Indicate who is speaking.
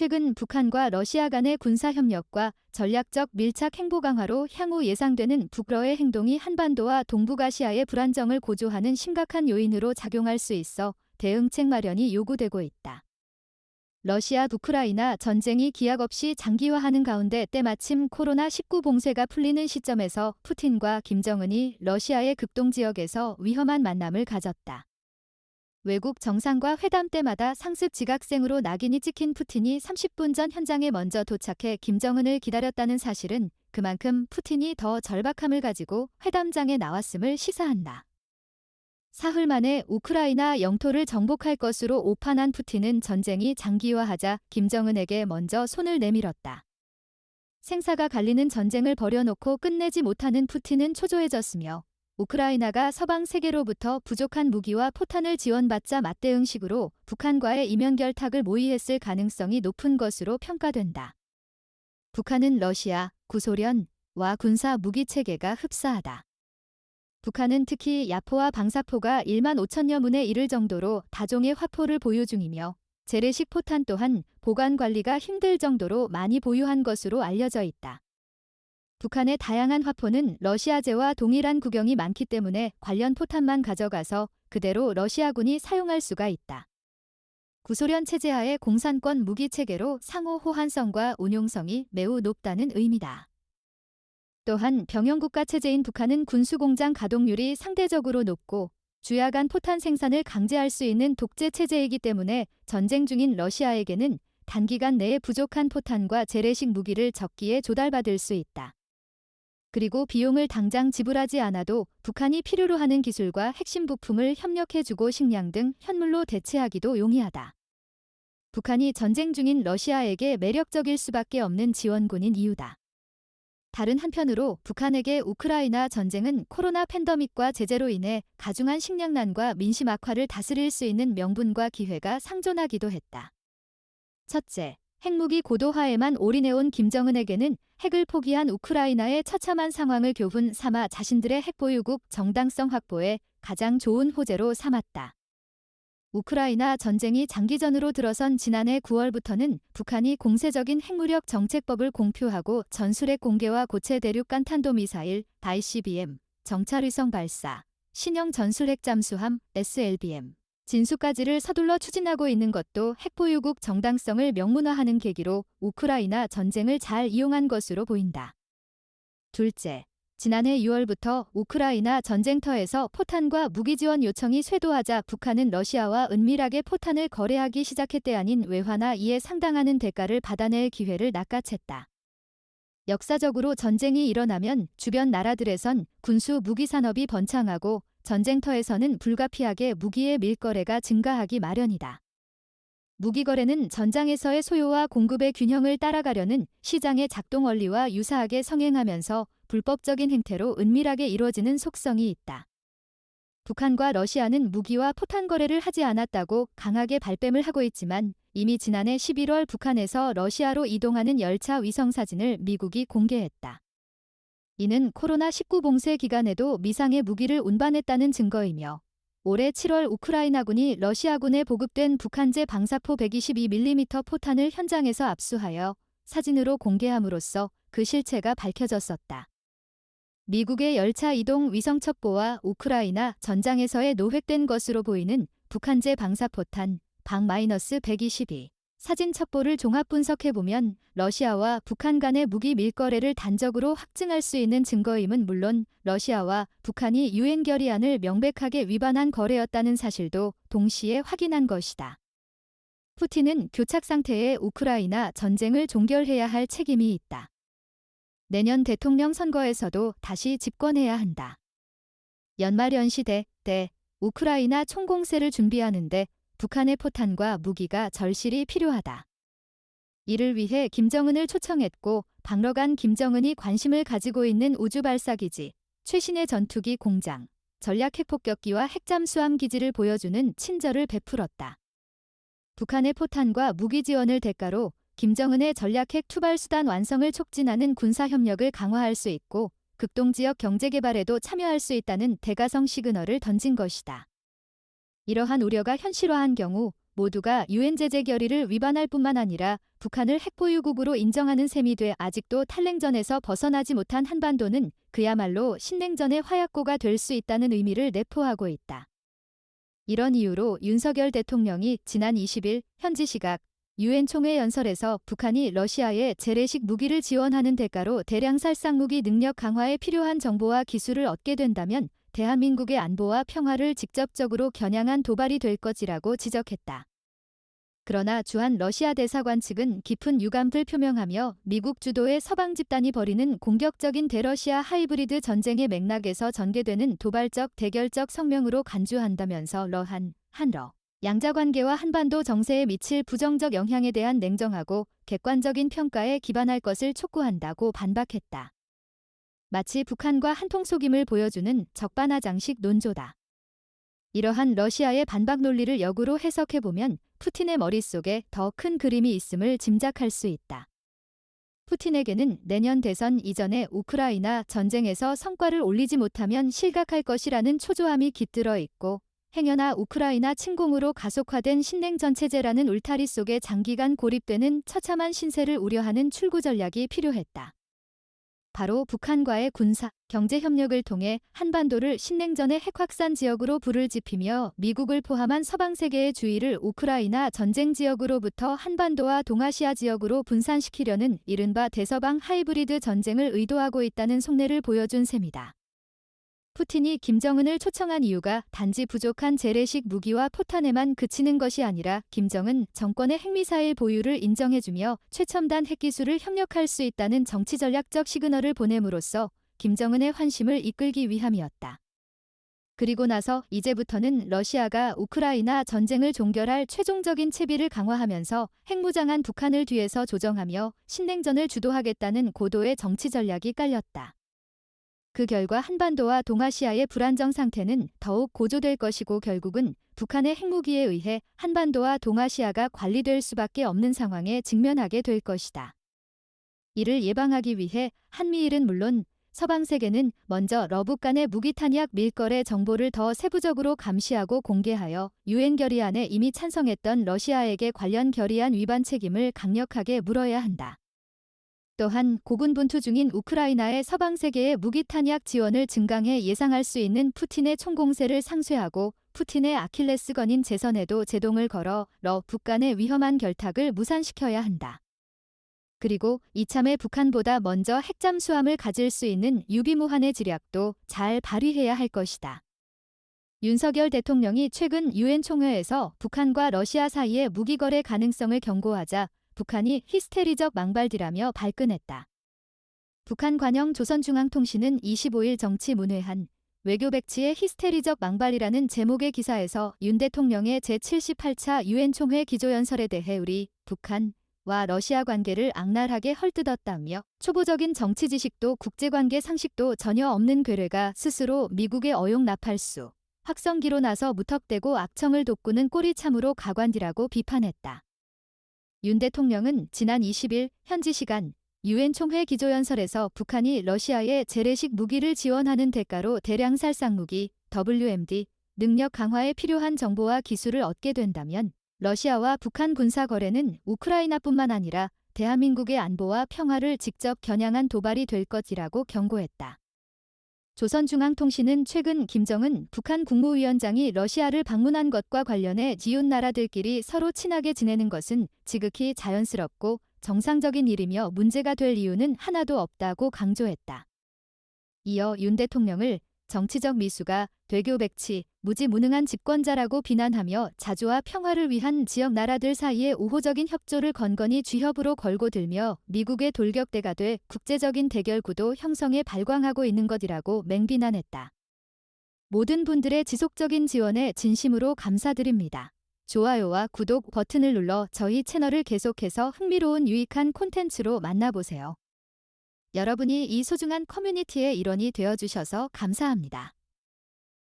Speaker 1: 최근 북한과 러시아 간의 군사협력과 전략적 밀착 행보 강화로 향후 예상되는 북러의 행동이 한반도와 동북아시아의 불안정을 고조하는 심각한 요인으로 작용할 수 있어 대응책 마련이 요구되고 있다. 러시아 우크라이나 전쟁이 기약 없이 장기화하는 가운데 때마침 코로나19 봉쇄가 풀리는 시점에서 푸틴과 김정은이 러시아의 극동 지역에서 위험한 만남을 가졌다. 외국 정상과 회담 때마다 상습 지각생으로 낙인이 찍힌 푸틴이 30분 전 현장에 먼저 도착해 김정은을 기다렸다는 사실은 그만큼 푸틴이 더 절박함을 가지고 회담장에 나왔음을 시사한다. 사흘 만에 우크라이나 영토를 정복할 것으로 오판한 푸틴은 전쟁이 장기화하자 김정은에게 먼저 손을 내밀었다. 생사가 갈리는 전쟁을 벌여놓고 끝내지 못하는 푸틴은 초조해졌으며 우크라이나가 서방 세계로부터 부족한 무기와 포탄을 지원받자 맞대응식으로 북한과의 이면 결탁을 모의했을 가능성이 높은 것으로 평가된다. 북한은 러시아, 구소련과 군사 무기 체계가 흡사하다. 북한은 특히 야포와 방사포가 1만 5천여 문에 이를 정도로 다종의 화포를 보유 중이며 재래식 포탄 또한 보관 관리가 힘들 정도로 많이 보유한 것으로 알려져 있다. 북한의 다양한 화포는 러시아제와 동일한 구경이 많기 때문에 관련 포탄만 가져가서 그대로 러시아군이 사용할 수가 있다. 구소련 체제하의 공산권 무기 체계로 상호 호환성과 운용성이 매우 높다는 의미다. 또한 병영국가 체제인 북한은 군수공장 가동률이 상대적으로 높고 주야간 포탄 생산을 강제할 수 있는 독재 체제이기 때문에 전쟁 중인 러시아에게는 단기간 내에 부족한 포탄과 재래식 무기를 적기에 조달받을 수 있다. 그리고 비용을 당장 지불하지 않아도 북한이 필요로 하는 기술과 핵심 부품을 협력해주고 식량 등 현물로 대체하기도 용이하다. 북한이 전쟁 중인 러시아에게 매력적일 수밖에 없는 지원군인 이유다. 다른 한편으로 북한에게 우크라이나 전쟁은 코로나 팬데믹과 제재로 인해 가중한 식량난과 민심 악화를 다스릴 수 있는 명분과 기회가 상존하기도 했다. 첫째, 핵무기 고도화에만 올인해온 김정은에게는 핵을 포기한 우크라이나의 처참한 상황을 교훈 삼아 자신들의 핵보유국 정당성 확보에 가장 좋은 호재로 삼았다. 우크라이나 전쟁이 장기전으로 들어선 지난해 9월부터는 북한이 공세적인 핵무력 정책법을 공표하고 전술핵 공개와 고체 대륙 간 탄도미사일, ICBM, 정찰위성 발사, 신형 전술핵 잠수함, SLBM, 진수까지를 서둘러 추진하고 있는 것도 핵보유국 정당성을 명문화하는 계기로 우크라이나 전쟁을 잘 이용한 것으로 보인다. 둘째, 지난해 6월부터 우크라이나 전쟁터에서 포탄과 무기 지원 요청이 쇄도하자 북한은 러시아와 은밀하게 포탄을 거래하기 시작할 때 아닌 외화나 이에 상당하는 대가를 받아낼 기회를 낚아챘다. 역사적으로 전쟁이 일어나면 주변 나라들에선 군수 무기 산업이 번창하고 전쟁터에서는 불가피하게 무기의 밀거래가 증가하기 마련이다. 무기거래는 전장에서의 소요와 공급의 균형을 따라가려는 시장의 작동 원리와 유사하게 성행하면서 불법적인 행태로 은밀하게 이루어지는 속성이 있다. 북한과 러시아는 무기와 포탄 거래를 하지 않았다고 강하게 발뺌을 하고 있지만 이미 지난해 11월 북한에서 러시아로 이동하는 열차 위성사진을 미국이 공개했다. 이는 코로나19 봉쇄 기간에도 미상의 무기를 운반했다는 증거이며 올해 7월 우크라이나군이 러시아군에 보급된 북한제 방사포 122mm 포탄을 현장에서 압수하여 사진으로 공개함으로써 그 실체가 밝혀졌었다. 미국의 열차 이동 위성 첩보와 우크라이나 전장에서의 노획된 것으로 보이는 북한제 방사포탄 방-122 사진 첩보를 종합 분석해보면 러시아와 북한 간의 무기 밀거래를 단적으로 확증할 수 있는 증거임은 물론 러시아와 북한이 유엔 결의안을 명백하게 위반한 거래였다는 사실도 동시에 확인한 것이다. 푸틴은 교착 상태의 우크라이나 전쟁을 종결해야 할 책임이 있다. 내년 대통령 선거에서도 다시 집권해야 한다. 연말연시대 때 우크라이나 총공세를 준비하는데 북한의 포탄과 무기가 절실히 필요하다. 이를 위해 김정은을 초청했고 박러간 김정은이 관심을 가지고 있는 우주발사기지, 최신의 전투기 공장, 전략핵폭격기와 핵잠수함 기지를 보여주는 친절을 베풀었다. 북한의 포탄과 무기 지원을 대가로 김정은의 전략핵 투발수단 완성을 촉진하는 군사협력을 강화할 수 있고 극동지역 경제개발에도 참여할 수 있다는 대가성 시그널을 던진 것이다. 이러한 우려가 현실화한 경우 모두가 유엔 제재 결의를 위반할 뿐만 아니라 북한을 핵보유국으로 인정하는 셈이 돼 아직도 탈냉전에서 벗어나지 못한 한반도는 그야말로 신냉전의 화약고가 될 수 있다는 의미를 내포하고 있다. 이런 이유로 윤석열 대통령이 지난 20일 현지 시각 유엔 총회 연설에서 북한이 러시아에 재래식 무기를 지원하는 대가로 대량 살상무기 능력 강화에 필요한 정보와 기술을 얻게 된다면 대한민국의 안보와 평화를 직접적으로 겨냥한 도발이 될 것이라고 지적했다. 그러나 주한 러시아 대사관 측은 깊은 유감을 표명하며 미국 주도의 서방 집단이 벌이는 공격적인 대러시아 하이브리드 전쟁의 맥락에서 전개되는 도발적 대결적 성명으로 간주한다면서 한러 양자관계와 한반도 정세에 미칠 부정적 영향에 대한 냉정하고 객관적인 평가에 기반할 것을 촉구한다고 반박했다. 마치 북한과 한통속임을 보여주는 적반하장식 논조다. 이러한 러시아의 반박 논리를 역으로 해석해보면 푸틴의 머릿속에 더 큰 그림이 있음을 짐작할 수 있다. 푸틴에게는 내년 대선 이전에 우크라이나 전쟁에서 성과를 올리지 못하면 실각할 것이라는 초조함이 깃들어 있고 행여나 우크라이나 침공으로 가속화된 신냉전 체제라는 울타리 속에 장기간 고립되는 처참한 신세를 우려하는 출구 전략이 필요했다. 바로 북한과의 군사, 경제 협력을 통해 한반도를 신냉전의 핵확산 지역으로 불을 지피며 미국을 포함한 서방 세계의 주의를 우크라이나 전쟁 지역으로부터 한반도와 동아시아 지역으로 분산시키려는 이른바 대서방 하이브리드 전쟁을 의도하고 있다는 속내를 보여준 셈이다. 푸틴이 김정은을 초청한 이유가 단지 부족한 재래식 무기와 포탄에만 그치는 것이 아니라 김정은 정권의 핵미사일 보유를 인정해주며 최첨단 핵기술을 협력할 수 있다는 정치전략적 시그널을 보냄으로써 김정은의 환심을 이끌기 위함이었다. 그리고 나서 이제부터는 러시아가 우크라이나 전쟁을 종결할 최종적인 채비를 강화하면서 핵무장한 북한을 뒤에서 조정하며 신냉전을 주도하겠다는 고도의 정치 전략이 깔렸다. 그 결과 한반도와 동아시아의 불안정 상태는 더욱 고조될 것이고 결국은 북한의 핵무기에 의해 한반도와 동아시아가 관리될 수밖에 없는 상황에 직면하게 될 것이다. 이를 예방하기 위해 한미일은 물론 서방 세계는 먼저 러북 간의 무기 탄약 밀거래 정보를 더 세부적으로 감시하고 공개하여 유엔 결의안에 이미 찬성했던 러시아에게 관련 결의안 위반 책임을 강력하게 물어야 한다. 또한 고군분투 중인 우크라이나의 서방 세계의 무기 탄약 지원을 증강해 예상할 수 있는 푸틴의 총공세를 상쇄하고 푸틴의 아킬레스건인 재선에도 제동을 걸어 러북 간의 위험한 결탁을 무산시켜야 한다. 그리고 이참에 북한보다 먼저 핵잠수함을 가질 수 있는 유비무한의 지략도 잘 발휘해야 할 것이다. 윤석열 대통령이 최근 유엔 총회에서 북한과 러시아 사이의 무기거래 가능성을 경고하자 북한이 히스테리적 망발디라며 발끈했다. 북한 관영 조선중앙통신은 25일 정치문회한 외교 백치의 히스테리적 망발이라는 제목의 기사에서 윤 대통령의 제78차 유엔 총회 기조연설에 대해 우리, 북한과 러시아 관계를 악랄하게 헐뜯었다며 초보적인 정치 지식도 국제관계 상식도 전혀 없는 괴뢰가 스스로 미국의 어용 나팔수, 확성기로 나서 무턱대고 악청을 돋구는 꼴이 참으로 가관디라고 비판했다. 윤 대통령은 지난 20일 현지 시간 유엔 총회 기조연설에서 북한이 러시아에 재래식 무기를 지원하는 대가로 대량 살상무기 WMD 능력 강화에 필요한 정보와 기술을 얻게 된다면 러시아와 북한 군사 거래는 우크라이나뿐만 아니라 대한민국의 안보와 평화를 직접 겨냥한 도발이 될 것이라고 경고했다. 조선중앙통신은 최근 김정은 북한 국무위원장이 러시아를 방문한 것과 관련해 이웃 나라들끼리 서로 친하게 지내는 것은 지극히 자연스럽고 정상적인 일이며 문제가 될 이유는 하나도 없다고 강조했다. 이어 윤 대통령을 정치적 미수가, 외교 백치, 무지무능한 집권자라고 비난하며 자주와 평화를 위한 지역 나라들 사이의 우호적인 협조를 건건히 쥐협으로 걸고 들며 미국의 돌격대가 돼 국제적인 대결 구도 형성에 발광하고 있는 것이라고 맹비난했다. 모든 분들의 지속적인 지원에 진심으로 감사드립니다. 좋아요와 구독 버튼을 눌러 저희 채널을 계속해서 흥미로운 유익한 콘텐츠로 만나보세요. 여러분이 이 소중한 커뮤니티의 일원이 되어주셔서 감사합니다.